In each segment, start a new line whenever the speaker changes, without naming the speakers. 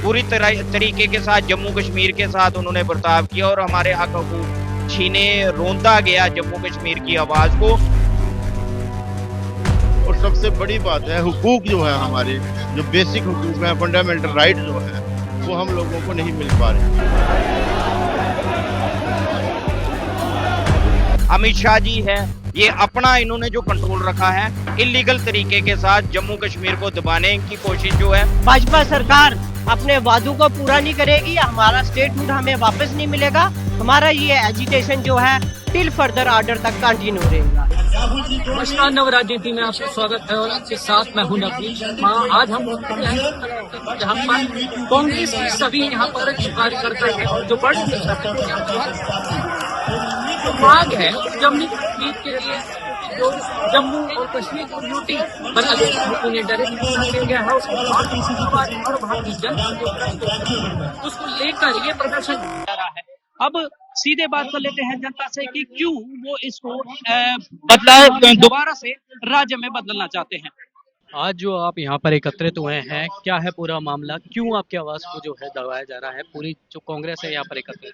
बुरी तरीके के साथ जम्मू कश्मीर के साथ उन्होंने बर्ताव किया और हमारे हक हकूक छीने, रोंदा गया जम्मू कश्मीर की आवाज को।
और सबसे बड़ी बात है, हुकूक जो है हमारे, जो बेसिक हुकूक है, फंडामेंटल राइट जो है, वो हम लोगों को नहीं मिल पा रहे।
अमित शाह जी है, ये अपना इन्होंने जो कंट्रोल रखा है, इलीगल तरीके के साथ जम्मू कश्मीर को दबाने की कोशिश जो है।
भाजपा सरकार अपने वादों को पूरा नहीं करेगी, हमारा स्टेटहुड हमें वापस नहीं मिलेगा, हमारा ये एजिटेशन जो है टिल फर्दर ऑर्डर तक कंटिन्यू रहेगा।
नमस्कार, नव राजनीति में आपका स्वागत है और आपके साथ मैं हूं नवनीत। आज हम जहाँ पर कांग्रेस के सभी यहाँ पर कार्यकर्ता हैं और जो बड़ी मांग है जम्मू कश्मीर के लिए, जो जम्मू और कश्मीर को यूटी बनाने डायरेक्ट गया है, और भारतीय जनता उसको लेकर ये प्रदर्शन कर रहा है। अब सीधे बात कर लेते हैं जनता से कि क्यों वो इसको दोबारा से राज्य में बदलना चाहते हैं। आज जो आप यहाँ पर एकत्रित हुए हैं, क्या है पूरा मामला, क्यों आपकी आवाज को जो है दबाया जा रहा है? पूरी जो कांग्रेस है यहाँ पर एकत्रित।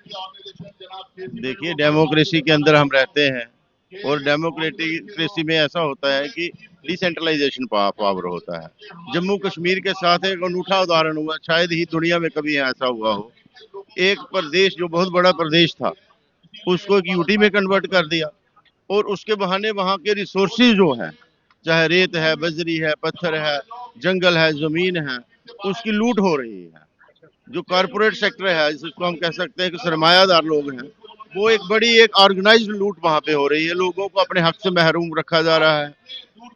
देखिए, डेमोक्रेसी के अंदर हम रहते हैं और डेमोक्रेसी में ऐसा होता है कि डिसेंट्रलाइजेशन पावर होता है। जम्मू कश्मीर के साथ एक अनूठा उदाहरण हुआ, शायद ही दुनिया में कभी ऐसा हुआ हो। एक प्रदेश जो बहुत बड़ा प्रदेश था, उसको एक यूटी में कन्वर्ट कर दिया और उसके बहाने वहाँ के रिसोर्सेज जो हैं, चाहे रेत है, बजरी है, पत्थर है, जंगल है, जमीन है, उसकी लूट हो रही है। जो कॉर्पोरेट सेक्टर है, जिसको हम कह सकते हैं कि सरमायादार लोग हैं, वो एक ऑर्गेनाइज्ड लूट वहाँ पे हो रही है। लोगों को अपने हक से महरूम रखा जा रहा है।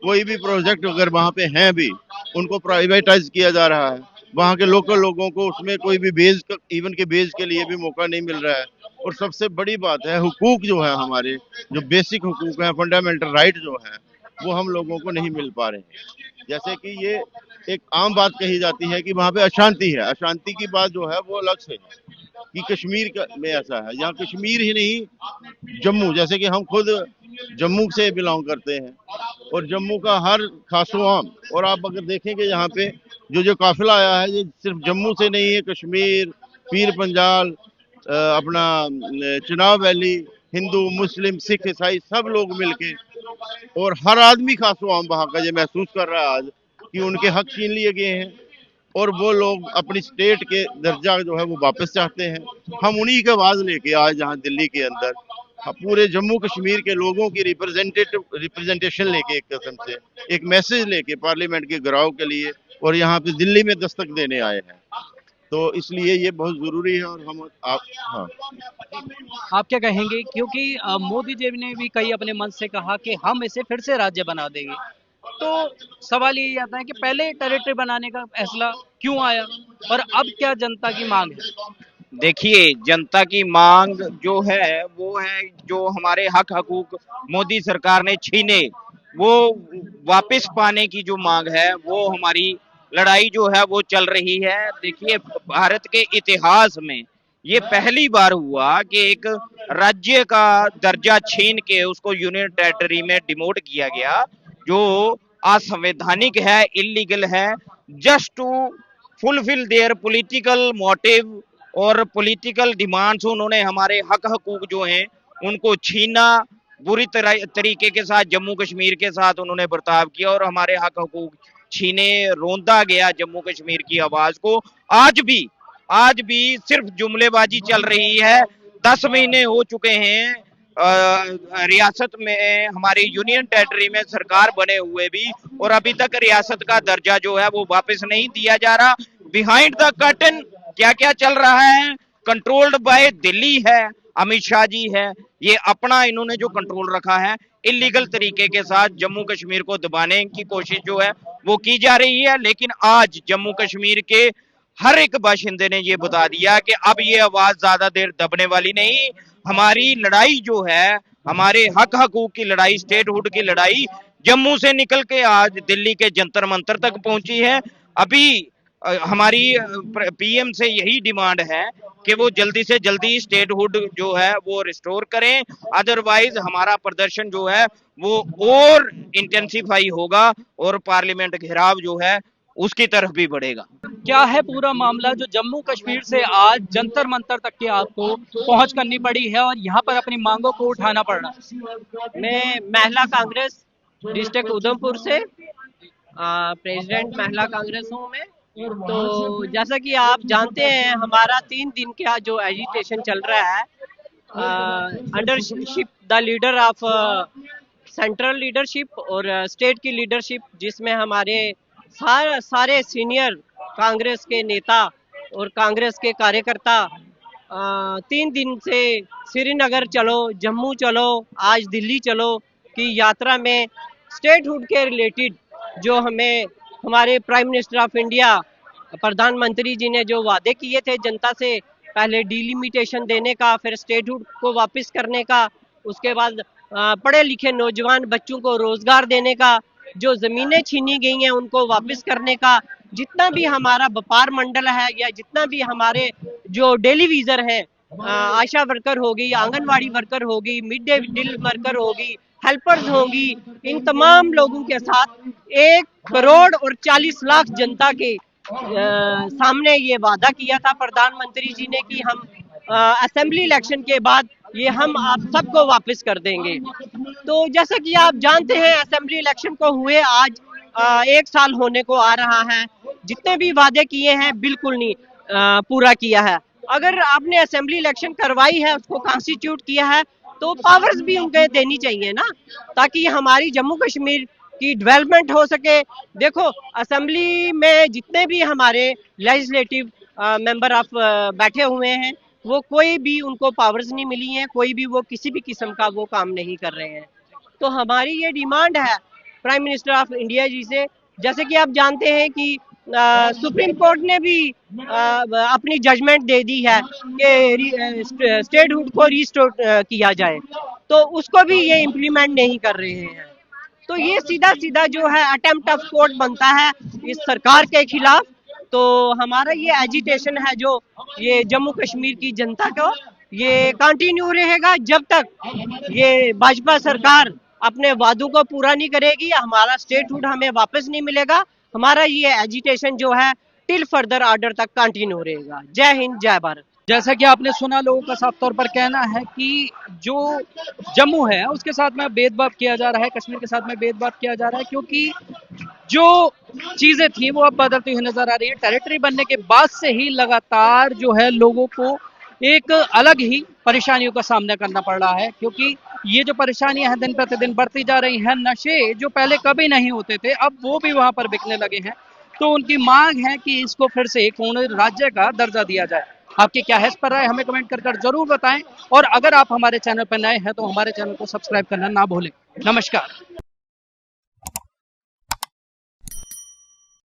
कोई भी प्रोजेक्ट अगर वहाँ पे हैं भी, उनको प्राइवेटाइज किया जा रहा है। वहाँ के लोकल लोगों को उसमें कोई भी इवन के बेज के लिए भी मौका नहीं मिल रहा है। और सबसे बड़ी बात है, हुकूक जो है हमारे, जो बेसिक हुकूक है, फंडामेंटल राइट जो है, वो हम लोगों को नहीं मिल पा रहे हैं। जैसे कि ये एक आम बात कही जाती है कि वहाँ पे अशांति है। अशांति की बात जो है वो अलग से है कि कश्मीर में ऐसा है। यहाँ कश्मीर ही नहीं, जम्मू, जैसे कि हम खुद जम्मू से बिलोंग करते हैं और जम्मू का हर खासो आम, और आप अगर देखेंगे यहाँ पे जो काफिला आया है, ये सिर्फ जम्मू से नहीं है, कश्मीर, पीर पंजाल, अपना चिनाब वैली, हिंदू, मुस्लिम, सिख, ईसाई सब लोग मिलके, और हर आदमी खासो आम वहाँ का ये महसूस कर रहा है आज कि उनके हक छीन लिए गए हैं और वो लोग अपनी स्टेट के दर्जा जो है वो वापस चाहते हैं। हम उन्हीं की आवाज लेके आज यहाँ दिल्ली के अंदर पूरे जम्मू कश्मीर के लोगों की रिप्रेजेंटेशन लेके, एक किस्म से एक मैसेज लेके पार्लियामेंट के घेराव के लिए और यहाँ पे दिल्ली में दस्तक देने आए हैं। तो इसलिए ये बहुत जरूरी है। और
आप क्या कहेंगे, क्योंकि मोदी जी ने भी कई अपने मन से कहा कि हम इसे फिर से राज्य बना देंगे, तो सवाल ये आता है कि पहले टेरिटरी बनाने का फैसला क्यों आया और अब क्या जनता की मांग है?
देखिए, जनता की मांग जो है वो है, जो हमारे हक हकूक मोदी सरकार ने छीने, वो वापस पाने की जो मांग है, वो हमारी लड़ाई जो है वो चल रही है। देखिए, भारत के इतिहास में ये पहली बार हुआ कि एक राज्य का दर्जा छीन के उसको यूनियन टेरिटरी में डिमोट किया गया, जो असंवैधानिक है, इलीगल है, just to fulfil their political motive और पॉलिटिकल डिमांड्स। उन्होंने हमारे हक हकूक जो हैं उनको छीना, बुरी तरीके के साथ जम्मू कश्मीर के साथ उन्होंने बर्ताव किया और हमारे हक हकूक छीने, रोंदा गया जम्मू कश्मीर की आवाज को। आज भी सिर्फ जुमलेबाजी चल रही है। 10 महीने हो चुके हैं रियासत में, हमारी यूनियन टेरिटरी में सरकार बने हुए भी, और अभी तक रियासत का दर्जा जो है वो वापस नहीं दिया जा रहा। बिहाइंड द कर्टन क्या क्या चल रहा है, कंट्रोल्ड बाय दिल्ली है, अमित शाह जी है, ये अपना इन्होंने जो कंट्रोल रखा है, इलीगल तरीके के साथ जम्मू कश्मीर को दबाने की कोशिश जो है वो की जा रही है। लेकिन आज जम्मू कश्मीर के हर एक बाशिंदे ने ये बता दिया कि अब ये आवाज ज्यादा देर दबने वाली नहीं। हमारी लड़ाई जो है, हमारे हक हकूक की लड़ाई, स्टेटहुड की लड़ाई, जम्मू से निकल के आज दिल्ली के जंतर मंतर तक पहुंची है। अभी हमारी पीएम से यही डिमांड है कि वो जल्दी से जल्दी स्टेटहुड जो है वो रिस्टोर करें, अदरवाइज हमारा प्रदर्शन जो है वो और इंटेंसिफाई होगा और पार्लियामेंट घेराव जो है उसकी तरफ भी बढ़ेगा।
क्या है पूरा मामला जो जम्मू कश्मीर से आज जंतर मंतर तक की आपको पहुंच करनी पड़ी है और यहाँ पर अपनी मांगों को उठाना पड़ रहा है?
मैं महिला कांग्रेस डिस्ट्रिक्ट उधमपुर से प्रेसिडेंट महिला कांग्रेस हूँ मैं। तो जैसा कि आप जानते हैं, हमारा 3 दिन का जो एजिटेशन चल रहा है under ship the leader of central leadership और स्टेट की लीडरशिप, जिसमें हमारे सारे सीनियर कांग्रेस के नेता और कांग्रेस के कार्यकर्ता 3 दिन से श्रीनगर चलो, जम्मू चलो, आज दिल्ली चलो की यात्रा में स्टेटहुड के रिलेटेड जो हमें हमारे प्राइम मिनिस्टर ऑफ इंडिया प्रधानमंत्री जी ने जो वादे किए थे जनता से, पहले डिलिमिटेशन देने का, फिर स्टेटहुड को वापस करने का, उसके बाद पढ़े लिखे नौजवान बच्चों को रोजगार देने का, जो जमीनें छीनी गई हैं उनको वापस करने का, जितना भी हमारा व्यापार मंडल है या जितना भी हमारे जो डेली वीजर हैं, आशा वर्कर होगी, आंगनवाड़ी वर्कर होगी, मिड डे मील वर्कर होगी, हेल्पर्स होंगी, इन तमाम लोगों के साथ 1 करोड़ और 40 लाख जनता के सामने ये वादा किया था प्रधानमंत्री जी ने कि हम असेंबली इलेक्शन के बाद ये हम आप सबको वापस कर देंगे। तो जैसा कि आप जानते हैं, असेंबली इलेक्शन को हुए आज 1 साल होने को आ रहा है। जितने भी वादे किए हैं बिल्कुल नहीं पूरा किया है। अगर आपने असेंबली इलेक्शन करवाई है, उसको कॉन्स्टिट्यूट किया है, तो पावर्स भी उनके देनी चाहिए ना, ताकि हमारी जम्मू कश्मीर की डेवलपमेंट हो सके। देखो, असेंबली में जितने भी हमारे लेजिस्लेटिव मेंबर ऑफ बैठे हुए हैं, वो कोई भी उनको पावर्स नहीं मिली हैं, कोई भी वो किसी भी किस्म का वो काम नहीं कर रहे हैं। तो हमारी ये डिमांड है प्राइम मिनिस्टर ऑफ इंडिया जी से। जैसे कि आप जानते हैं कि सुप्रीम कोर्ट ने भी अपनी जजमेंट दे दी है कि स्टेटहुड को रिस्टोर किया जाए, तो उसको भी ये इम्प्लीमेंट नहीं कर रहे हैं। तो ये सीधा सीधा जो है अटेम्प्ट ऑफ कोर्ट बनता है इस सरकार के खिलाफ। तो हमारा ये एजिटेशन है जो ये जम्मू कश्मीर की जनता को ये कंटिन्यू रहेगा जब तक ये भाजपा सरकार अपने वादों को पूरा नहीं करेगी, हमारा स्टेटहुड हमें वापस नहीं मिलेगा। हमारा ये एजिटेशन जो है टिल फर्दर ऑर्डर तक कंटिन्यू रहेगा। जय हिंद, जय भारत।
जैसा कि आपने सुना, लोगों का साफ तौर पर कहना है कि जो जम्मू है उसके साथ में भेदभाव किया जा रहा है, कश्मीर के साथ में भेदभाव किया जा रहा है, क्योंकि जो चीजें थी वो अब बदलती हुई नजर आ रही है। टेरिटरी बनने के बाद से ही लगातार जो है लोगों को एक अलग ही परेशानियों का सामना करना पड़ रहा है, क्योंकि ये जो परेशानियां हैं दिन प्रतिदिन बढ़ती जा रही हैं। नशे जो पहले कभी नहीं होते थे, अब वो भी वहां पर बिकने लगे हैं। तो उनकी मांग है कि इसको फिर से एक पूर्ण राज्य का दर्जा दिया जाए। आपकी क्या है इस पर राय, हमें कमेंट कर जरूर बताएं। और अगर आप हमारे चैनल पर नए हैं तो हमारे चैनल को सब्सक्राइब करना ना भूलें। नमस्कार।